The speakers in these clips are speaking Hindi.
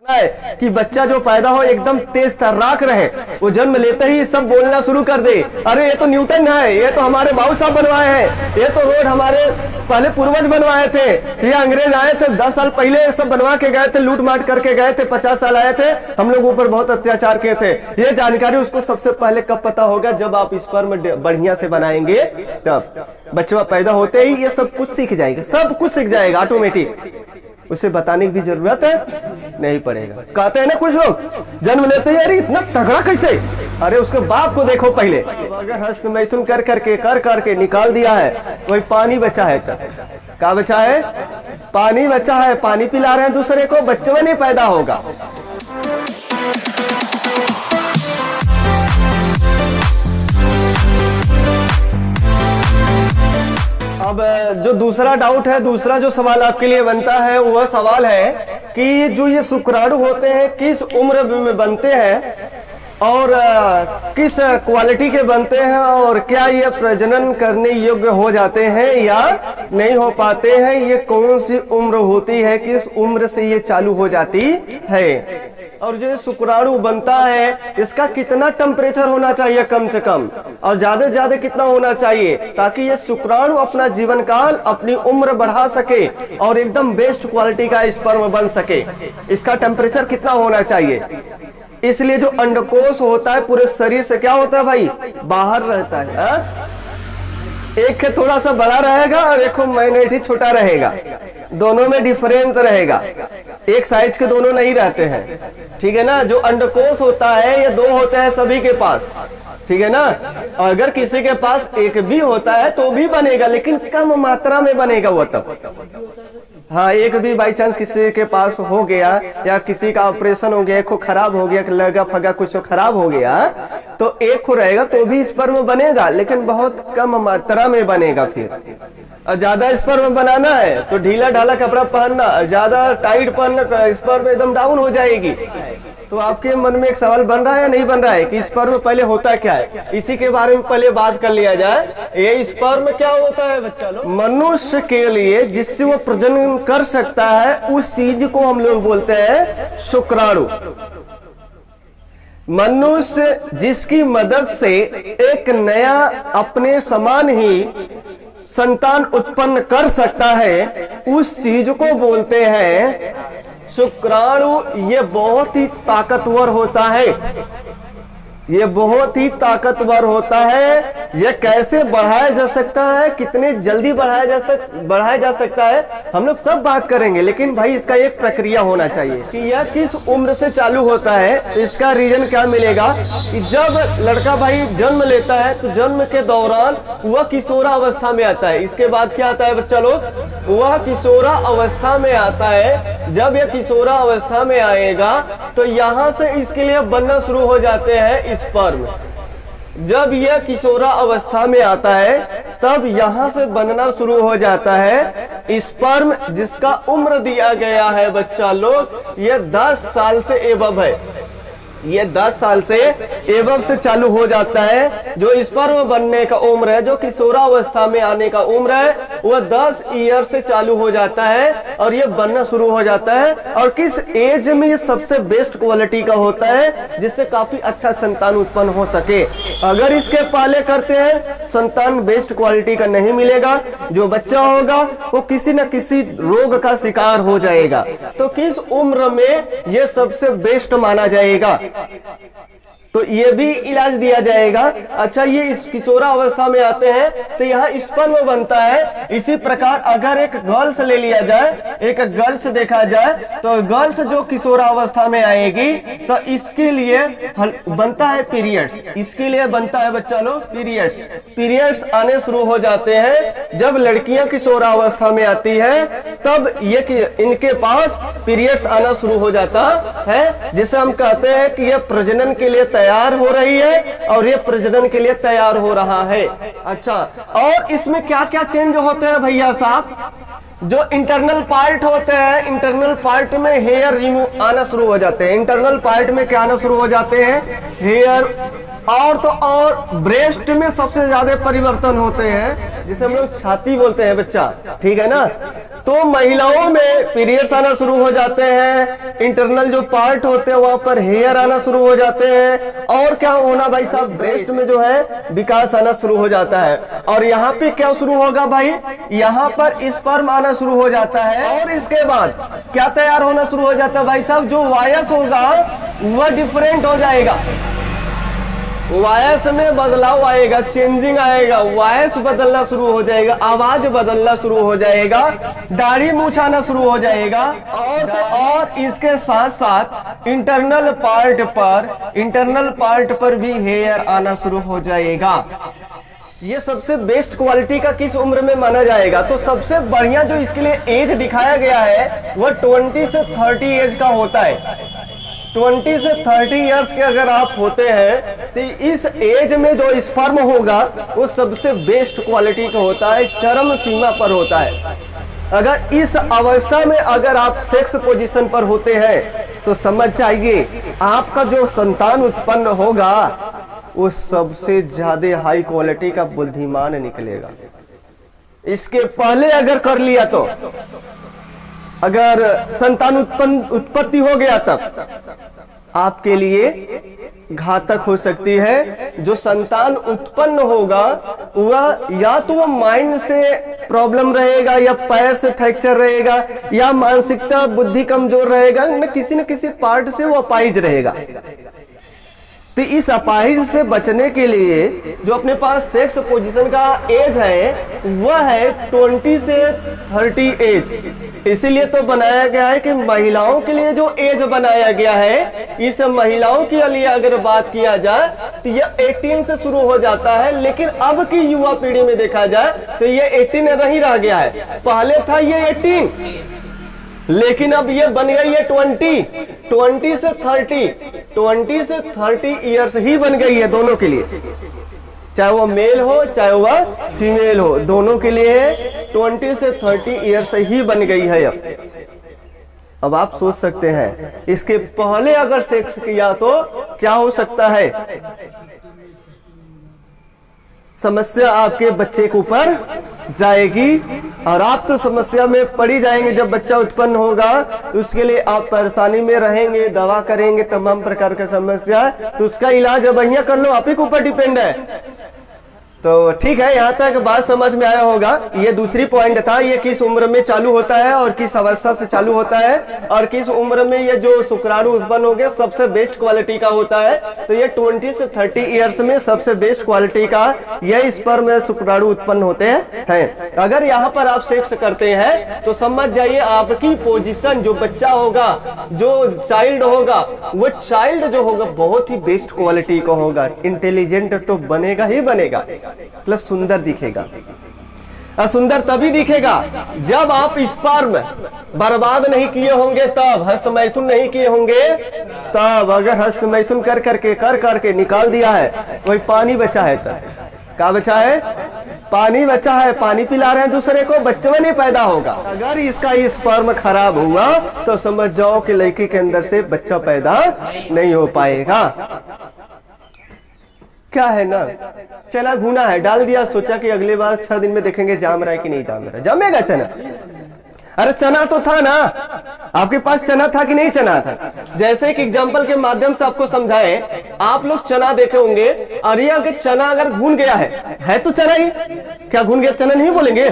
है कि बच्चा जो पैदा हो एकदम तेज तर्राक रहे, वो जन्म लेते ही सब बोलना शुरू कर दे, अरे ये तो न्यूटन है, ये तो हमारे बाबू साहब बनवाए हैं, ये तो रोड हमारे पहले पूर्वज बनवाए थे, ये अंग्रेज आए थे 10 साल पहले सब बनवा के गए थे, लूट माट करके गए थे, 50 साल आए थे, हम लोग ऊपर बहुत अत्याचार किए थे। ये जानकारी उसको सबसे पहले कब पता होगा? जब आप स्पर्म बढ़िया से बनाएंगे तब। बच्चा पैदा होते ही ये सब कुछ सीख जाएगा, सब कुछ सीख जाएगा ऑटोमेटिक, उसे बताने की भी जरूरत है नहीं पड़ेगा। कहते हैं ना कुछ लोग जन्म लेते हैं अरे इतना तगड़ा कैसे, अरे उसके बाप को देखो पहले, अगर हस्त मैथुन कर करके निकाल दिया है, वही पानी बचा है, तब क्या बचा है? पानी बचा है, पानी पिला रहे हैं दूसरे को, बच्चे में नहीं पैदा होगा। अब जो दूसरा डाउट है, दूसरा जो सवाल आपके लिए बनता है, वह सवाल है कि जो ये शुक्राणु होते हैं किस उम्र में बनते हैं और किस क्वालिटी के बनते हैं, और क्या ये प्रजनन करने योग्य हो जाते हैं या नहीं हो पाते हैं, ये कौन सी उम्र होती है, किस उम्र से ये चालू हो जाती है, और जो शुक्राणु बनता है इसका कितना टेम्परेचर होना चाहिए कम से कम, और ज्यादा से ज्यादा कितना होना चाहिए, ताकि ये शुक्राणु अपना जीवन काल अपनी उम्र बढ़ा सके और एकदम बेस्ट क्वालिटी का स्पर्म बन सके। इसका टेम्परेचर कितना होना चाहिए? इसलिए जो अंडकोश होता है पूरे शरीर से क्या होता है भाई? बाहर रहता है। एक थोड़ा सा बड़ा रहेगा और एक माइनॉरिटी छोटा रहेगा, दोनों में डिफरेंस रहेगा, एक साइज के दोनों नहीं रहते हैं, ठीक है ना। जो अंडकोश होता है ये 2 होते हैं सभी के पास, ठीक है ना। अगर किसी के पास एक भी होता है तो भी बनेगा, लेकिन कम मात्रा में बनेगा वो तब। हाँ, एक भी बाई चांस किसी के पास हो गया या किसी का ऑपरेशन हो गया, एक को खराब हो गया, लगा फगा कुछ खराब हो गया, तो एक को रहेगा तो भी स्पर्म बनेगा, लेकिन बहुत कम मात्रा में बनेगा। फिर ज्यादा स्पर्म बनाना है तो ढीला ढाला कपड़ा पहनना, ज्यादा टाइट पहनना, स्पर्म एकदम डाउन हो जाएगी। तो आपके मन में एक सवाल बन रहा है या नहीं बन रहा है कि स्पर्म पहले होता क्या है? इसी के बारे में पहले बात कर लिया जाए। ये स्पर्म क्या होता है बच्चा लोग? मनुष्य के लिए जिससे वो प्रजनन कर सकता है उस चीज को हम लोग बोलते हैं शुक्राणु। मनुष्य जिसकी मदद से एक नया अपने समान ही संतान उत्पन्न कर सकता है उस चीज को बोलते हैं शुक्राणु। ये बहुत ही ताकतवर होता है, ये बहुत ही ताकतवर होता है। ये कैसे बढ़ाया जा सकता है, कितने जल्दी बढ़ाया जा सकता है, हम लोग सब बात करेंगे, लेकिन भाई इसका एक प्रक्रिया होना चाहिए कि यह किस उम्र से चालू होता है। इसका रीजन क्या मिलेगा कि जब लड़का भाई जन्म लेता है तो जन्म के दौरान वह किशोरावस्था में आता है। इसके बाद क्या आता है बच्चा लोग? वह किशोरावस्था में आता है। जब यह किशोरावस्था में आएगा तो यहाँ से इसके लिए बनना शुरू हो जाते हैं स्पर्म। जब यह किशोरा अवस्था में आता है तब यहां से बनना शुरू हो जाता है स्पर्म, जिसका उम्र दिया गया है बच्चा लोग, यह 10 साल से एबव है। ये 10 साल से एबव से चालू हो जाता है। जो स्पर्म बनने का उम्र है, जो किशोरावस्था में आने का उम्र है, वह 10 ईयर से चालू हो जाता है और ये बनना शुरू हो जाता है। और किस एज में ये सबसे बेस्ट क्वालिटी का होता है जिससे काफी अच्छा संतान उत्पन्न हो सके। अगर इसके पहले करते हैं संतान बेस्ट क्वालिटी का नहीं मिलेगा, जो बच्चा होगा वो किसी न किसी रोग का शिकार हो जाएगा। तो किस उम्र में ये सबसे बेस्ट माना जाएगा, तो ये भी इलाज दिया जाएगा। अच्छा, ये इस किशोरा अवस्था में आते हैं तो यहाँ स्पर्म बनता है। इसी प्रकार अगर एक गर्ल्स ले लिया जाए, एक गर्ल्स देखा जाए, तो गर्ल्स जो किशोरा अवस्था में आएगी तो इसके लिए बनता है पीरियड्स। इसके लिए बनता है बच्चा लोग पीरियड्स। पीरियड्स आने शुरू हो जाते हैं जब लड़कियां किशोरा अवस्था में आती है, तब ये इनके पास पीरियड्स आना शुरू हो जाता है, जिसे हम कहते हैं कि ये प्रजनन के लिए तैयार हो रही है और ये प्रजनन के लिए तैयार हो रहा है। अच्छा, और इसमें क्या क्या चेंज होते हैं भैया साहब? जो इंटरनल पार्ट होते हैं, इंटरनल पार्ट में हेयर रिमूव आना शुरू हो जाते हैं। इंटरनल पार्ट में क्या आना शुरू हो जाते हैं? हेयर और तो और ब्रेस्ट में सबसे ज्यादा परिवर्तन होते हैं, जिसे हम लोग छाती बोलते हैं बच्चा, ठीक है ना। तो महिलाओं में पीरियड्स आना शुरू हो जाते हैं, इंटरनल जो पार्ट होते हैं वहां पर हेयर आना शुरू हो जाते हैं, और क्या होना भाई साहब, ब्रेस्ट में जो है विकास आना शुरू हो जाता है। और यहाँ पे क्या शुरू होगा भाई, यहाँ पर स्पर्म आना शुरू हो जाता है, और इसके बाद क्या तैयार होना शुरू हो जाता है भाई साहब, जो वॉयस होगा वह डिफरेंट हो जाएगा, वॉयस में बदलाव आएगा, चेंजिंग आएगा, वॉयस बदलना शुरू हो जाएगा, आवाज बदलना शुरू हो जाएगा, दाढ़ी मूछ आना शुरू हो जाएगा, और इसके साथ साथ इंटरनल पार्ट पर भी हेयर आना शुरू हो जाएगा। ये सबसे बेस्ट क्वालिटी का किस उम्र में माना जाएगा? तो सबसे बढ़िया जो इसके लिए एज दिखाया गया है वह 20 से 30 एज का होता है। 20 से 30 इयर्स के अगर आप होते हैं तो इस एज में जो स्पर्म होगा वो सबसे बेस्ट क्वालिटी का होता है, चरम सीमा पर होता है। अगर इस अवस्था में अगर आप सेक्स पोजीशन पर होते हैं तो समझ जाइए आपका जो संतान उत्पन्न होगा वो सबसे ज्यादा हाई क्वालिटी का बुद्धिमान निकलेगा। इसके पहले अगर कर लिया तो अगर संतान उत्पत्ति हो गया तब आपके लिए घातक हो सकती है। जो संतान उत्पन्न होगा वह या तो वह माइंड से प्रॉब्लम रहेगा, या पैर से फ्रैक्चर रहेगा, या मानसिकता बुद्धि कमजोर रहेगा, न किसी पार्ट से वो अपाहिज रहेगा। तो इस अपाहिज से बचने के लिए जो अपने पास सेक्स पोजीशन का एज है वह है 20 से 30 एज। इसीलिए तो बनाया गया है कि महिलाओं के लिए जो एज बनाया गया है, इस महिलाओं के लिए अगर बात किया जाए तो यह 18 से शुरू हो जाता है, लेकिन अब की युवा पीढ़ी में देखा जाए तो यह 18 नहीं रह गया है। पहले था ये 18, लेकिन अब ये बन गई है 20 से 30 इयर्स ही बन गई है दोनों के लिए, चाहे वो मेल हो चाहे वह फीमेल हो, दोनों के लिए 20 से 30 इयर्स ही बन गई है। अब आप सोच सकते हैं इसके पहले अगर सेक्स किया तो क्या हो सकता है। समस्या आपके बच्चे के ऊपर जाएगी और आप तो समस्या में पड़ी जाएंगे। जब बच्चा उत्पन्न होगा तो उसके लिए आप परेशानी में रहेंगे, दवा करेंगे, तमाम प्रकार का समस्या, तो उसका इलाज अब यहाँ कर लो, आप ही के ऊपर डिपेंड है। तो ठीक है, यहाँ तक बात समझ में आया होगा। ये दूसरी पॉइंट था, ये किस उम्र में चालू होता है और किस अवस्था से चालू होता है, और किस उम्र में ये जो शुक्राणु उत्पन्न हो गया सबसे बेस्ट क्वालिटी का होता है। तो ये 20 से 30 इयर्स में सबसे बेस्ट क्वालिटी का यह स्पर्म में शुक्राणु उत्पन्न होते हैं। अगर यहाँ पर आप सेक्स करते हैं तो समझ जाइए आपकी पोजिशन, जो बच्चा होगा, जो चाइल्ड होगा, वो चाइल्ड जो होगा बहुत ही बेस्ट क्वालिटी का होगा। इंटेलिजेंट तो बनेगा ही बनेगा, प्लस सुंदर दिखेगा। सुंदर तभी दिखेगा जब आप स्पर्म बर्बाद नहीं किए होंगे, तब हस्तमैथुन नहीं किए होंगे तब। अगर हस्तमैथुन कर करके निकाल दिया है, वही पानी बचा है, तब क्या बचा है? पानी बचा है, पानी पिला रहे हैं दूसरे को, बच्चा नहीं पैदा होगा। अगर इसका स्पर्म खराब हुआ तो समझ जाओ कि लड़की के अंदर से बच्चा पैदा नहीं हो पाएगा। क्या है ना, चना भुना है, डाल दिया, सोचा कि अगले बार 6 दिन में देखेंगे जाम रहा है कि नहीं जाम रहा। जमेगा चना? अरे चना तो था ना, आपके पास चना था कि नहीं चना था? जैसे एक एग्जांपल के माध्यम से आपको समझाए, आप लोग चना देखे होंगे, अरे अगर चना अगर भून गया है तो चना ही, क्या भून गया चना नहीं बोलेंगे?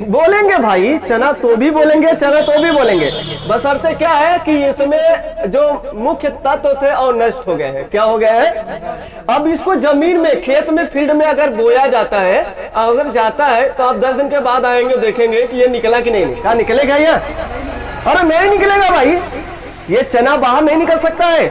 बोलेंगे भाई, चना तो भी बोलेंगे, चना तो भी बोलेंगे। बस अर्थ क्या है कि इसमें जो मुख्य तत्व थे और नष्ट हो गए हैं। क्या हो गए हैं? अब इसको जमीन में, खेत में, फील्ड में अगर बोया जाता है, अगर जाता है तो आप 10 दिन के बाद आएंगे, देखेंगे कि ये निकला कि नहीं। क्या निकलेगा यहाँ? अरे नहीं निकलेगा भाई, ये चना बाहर नहीं निकल सकता है,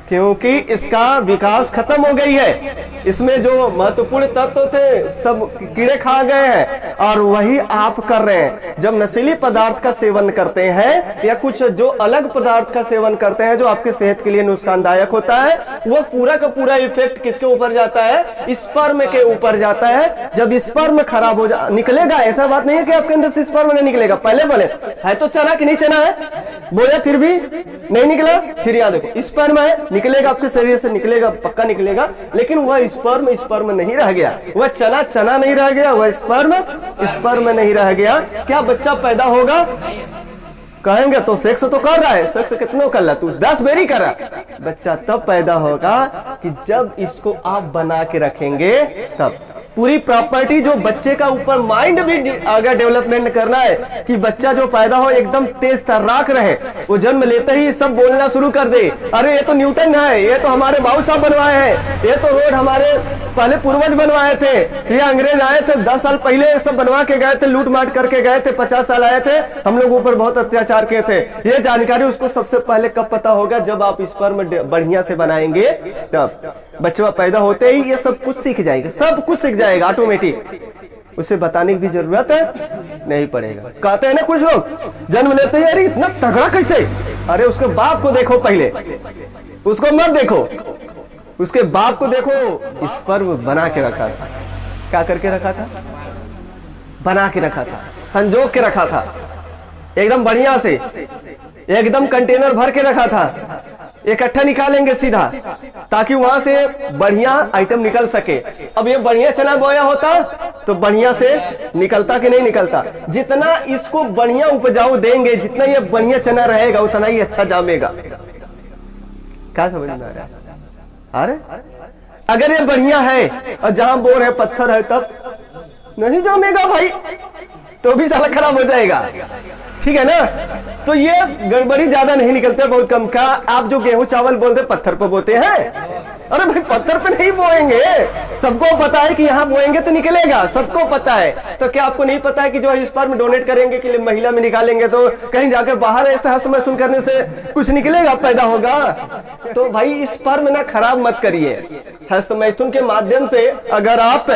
क्योंकि इसका विकास खत्म हो गई है। इसमें जो महत्वपूर्ण तत्व थे सब कीड़े खा गए हैं, और वही आप कर रहे हैं। जब नशीली पदार्थ का सेवन करते हैं या कुछ जो अलग पदार्थ का सेवन करते हैं जो आपके सेहत के लिए नुकसानदायक होता है, वो पूरा का पूरा इफेक्ट किसके ऊपर जाता है? स्पर्म के ऊपर जाता है। जब स्पर्म खराब हो निकलेगा, ऐसा बात नहीं है कि आपके अंदर से स्पर्म नहीं निकलेगा। पहले बोले है तो चना कि नहीं चना है, बोले फिर भी नहीं निकला, फिर याद देखो स्पर्म है, निकलेगा, आपके शरीर से निकलेगा, पक्का निकलेगा, लेकिन वह स्पर्म नहीं रह गया, वह चना नहीं रह गया, वह स्पर्म नहीं रह गया। क्या बच्चा पैदा होगा? कहेंगे तो सेक्स तो कर रहा है, सेक्स कितनों कर रहा, तू 10 बेरी कर रहा। बच्चा तब पैदा होगा कि जब इसको आप बना के रखेंगे तब। पूरी प्रॉपर्टी जो बच्चे का ऊपर माइंड भी अगर डेवलपमेंट करना है कि बच्चा जो पैदा हो एकदम तेज तर्राक रहे, वो जन्म लेते ही सब बोलना शुरू कर दे, अरे ये तो न्यूटन है, ये तो हमारे बाबू साहब बनवाए हैं, ये तो रोड हमारे पहले पूर्वज बनवाए थे, ये अंग्रेज आए थे 10 साल पहले सब बनवा के गए थे, लूट मार करके गए थे, 50 साल आए थे, हम लोग ऊपर बहुत अत्याचार किए थे। ये जानकारी उसको सबसे पहले कब पता होगा? जब आप स्पर्म बढ़िया से बनाएंगे तब। बच्चा पैदा होते ही ये सब कुछ सीख जाएगा, सब कुछ सीख जाएगा ऑटोमेटिक, उसे बताने की भी जरूरत नहीं पड़ेगा। कहते हैं ना कुछ लोग जन्म लेते ही अरे इतना तगड़ा कैसे, अरे उसके बाप को देखो, पहले उसको मत देखो, उसके बाप को देखो। स्पर्म बना के रखा था, क्या करके रखा था? बना के रखा था, संजोग के रखा था, एकदम बढ़िया से, एकदम कंटेनर भर के रखा था, इकट्ठा निकालेंगे सीधा, ताकि वहां से बढ़िया आइटम निकल सके। अब ये बढ़िया चना बोया होता तो बढ़िया से निकलता कि नहीं निकलता? जितना इसको बढ़िया उपजाऊ देंगे, जितना ये बढ़िया चना रहेगा, उतना ही अच्छा जामेगा। क्या समझ में आ रहा है? अरे अगर ये बढ़िया है और जहां बोर है, पत्थर है, तब नहीं जामेगा भाई, तो भी साला खराब हो जाएगा, ठीक है ना? तो ये गड़बड़ी ज्यादा नहीं निकलते, बहुत कम। का आप जो गेहूं चावल बोलते पत्थर पर बोते हैं, अरे भाई पत्थर पे नहीं बोएंगे, सबको पता है कि यहाँ बोएंगे तो निकलेगा, सबको पता है। तो क्या आपको नहीं पता है कि जो स्पर्म डोनेट करेंगे कि महिला में निकालेंगे तो कहीं जाकर बाहर ऐसा हस्त मैथुन करने से कुछ निकलेगा, पैदा होगा? तो भाई स्पर्म ना खराब मत करिए। हस्त मैथुन के माध्यम से अगर आप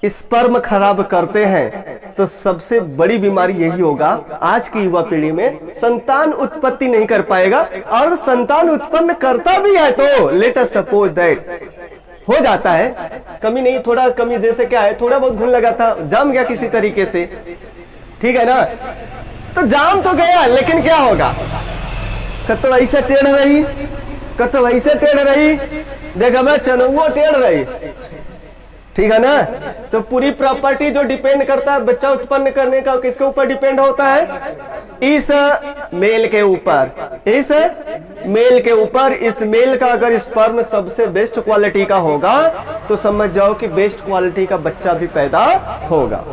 स्पर्म खराब करते हैं तो सबसे बड़ी बीमारी यही होगा, आज की युवा पीढ़ी में संतान उत्पत्ति नहीं कर पाएगा, और संतान उत्पन्न करता भी है तो लेट अस सपोज दैट हो जाता है, कमी नहीं, थोड़ा कमी, जैसे क्या है, थोड़ा बहुत घुन लगा था, जम गया किसी तरीके से, ठीक है ना? तो जाम तो गया, लेकिन क्या होगा? कतो ऐसे टेढ़ रही, कतो ऐसे टेढ़ रही, देखा मैं चनुओ टेढ़ रही, ठीक है ना? तो पूरी प्रॉपर्टी जो डिपेंड करता है बच्चा उत्पन्न करने का, किसके ऊपर डिपेंड होता है? इस मेल के ऊपर, इस मेल के ऊपर। इस मेल का अगर स्पर्म सबसे बेस्ट क्वालिटी का होगा तो समझ जाओ कि बेस्ट क्वालिटी का बच्चा भी पैदा होगा।